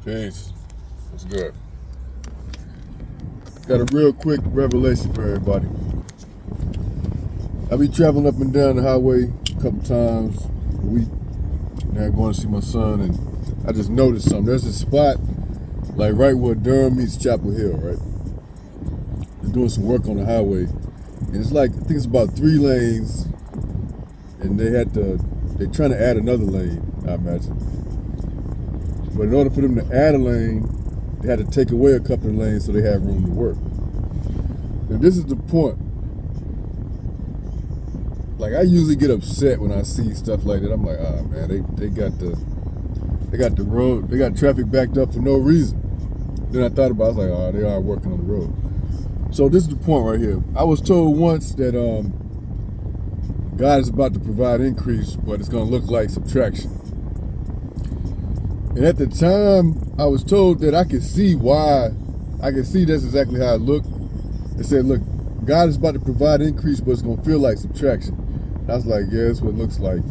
Peace. What's good? Got a real quick revelation for everybody. I be traveling up and down the highway a couple times a week. Now going to see my son, and I just noticed something. There's a spot like right where Durham meets Chapel Hill, right? They're doing some work on the highway, and it's like I think it's about 3 lanes, and they're trying to add another lane, I imagine. But in order for them to add a lane, they had to take away a couple of lanes so they had room to work. And this is the point. Like, I usually get upset when I see stuff like that. I'm like, man, they got the road, they got traffic backed up for no reason. Then I thought about it, I was like, they are working on the road. So this is the point right here. I was told once that God is about to provide increase, but it's gonna look like subtraction. And at the time, I was told that I could see why. I could see that's exactly how it looked. It said, look, God is about to provide increase, but it's going to feel like subtraction. And I was like, yeah, that's what it looks like.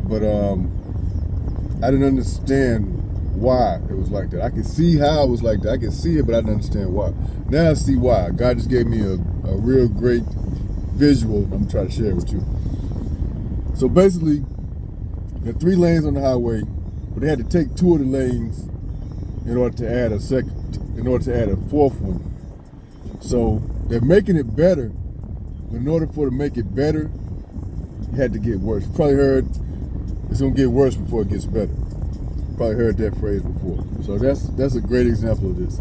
But I didn't understand why it was like that. I could see how it was like that. I could see it, but I didn't understand why. Now I see why. God just gave me a real great visual. I'm going to try to share it with you. So basically, there are 3 lanes on the highway, but they had to take 2 of the lanes in order to add a 4th one. So they're making it better, but in order for it to make it better, it had to get worse. You probably heard it's gonna get worse before it gets better. Probably heard that phrase before. So that's a great example of this.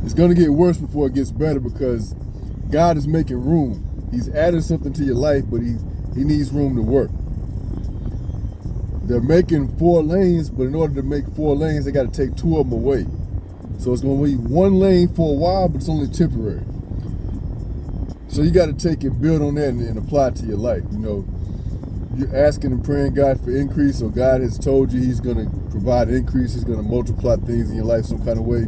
It's gonna get worse before it gets better because God is making room. He's adding something to your life, but he needs room to work. They're making 4 lanes, but in order to make 4 lanes, they got to take 2 of them away. So it's going to be 1 lane for a while, but it's only temporary. So you got to take and build on that and apply it to your life. You know, you're asking and praying God for increase, so God has told you He's going to provide increase. He's going to multiply things in your life some kind of way.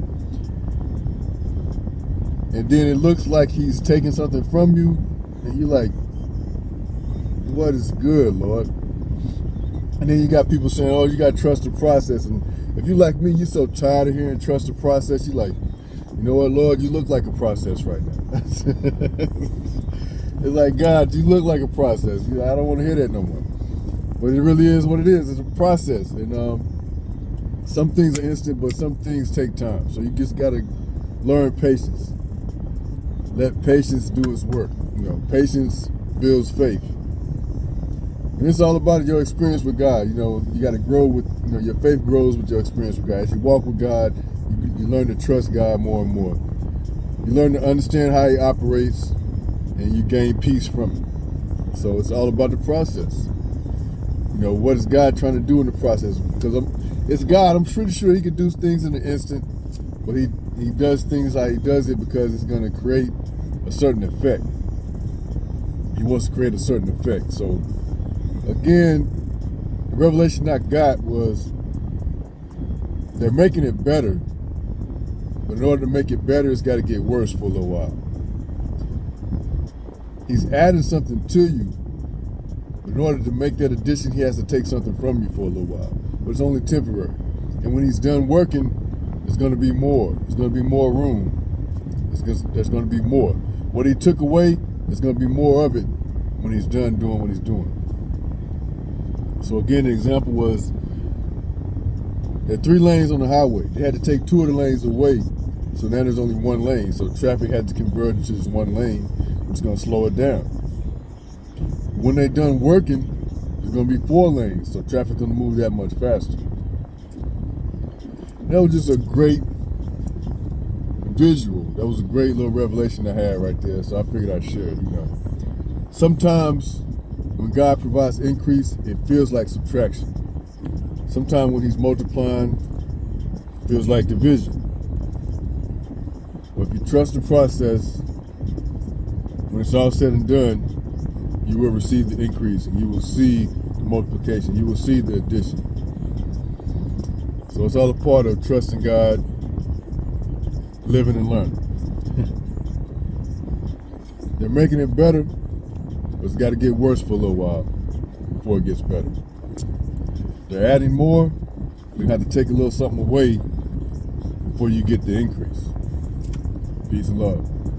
And then it looks like He's taking something from you, and you're like, what is good, Lord? And then you got people saying, oh, you got to trust the process. And if you like me, you're so tired of hearing trust the process. You're like, you know what, Lord, you look like a process right now. It's like, God, you look like a process. I don't want to hear that no more. But it really is what it is. It's a process. And some things are instant, but some things take time. So you just got to learn patience. Let patience do its work. You know, patience builds faith. And it's all about your experience with God. You know, you got to grow with, you know, your faith grows with your experience with God. As you walk with God, you learn to trust God more and more. You learn to understand how He operates, and you gain peace from it. So it's all about the process. You know, what is God trying to do in the process? Because it's God. I'm pretty sure He can do things in an instant, but He does things how He does it because it's going to create a certain effect. He wants to create a certain effect. So again, the revelation I got was they're making it better, but in order to make it better, it's got to get worse for a little while. He's adding something to you, but in order to make that addition, He has to take something from you for a little while. But it's only temporary. And when He's done working, there's going to be more. There's going to be more room. There's going to be more. What He took away, there's going to be more of it when He's done doing what He's doing. So again, the example was there are 3 lanes on the highway. They had to take 2 of the lanes away, so now there's only 1 lane. So traffic had to convert into just 1 lane, which is going to slow it down. When they're done working, there's going to be 4 lanes, so traffic's going to move that much faster. That was just a great visual. That was a great little revelation I had right there, so I figured I'd share it. You know, sometimes when God provides increase, it feels like subtraction. Sometimes when He's multiplying, it feels like division. But if you trust the process, when it's all said and done, you will receive the increase, and you will see the multiplication. You will see the addition. So it's all a part of trusting God, living and learning. They're making it better, but it's got to get worse for a little while before it gets better. They're adding more, You have to take a little something away before you get the increase. Peace and love.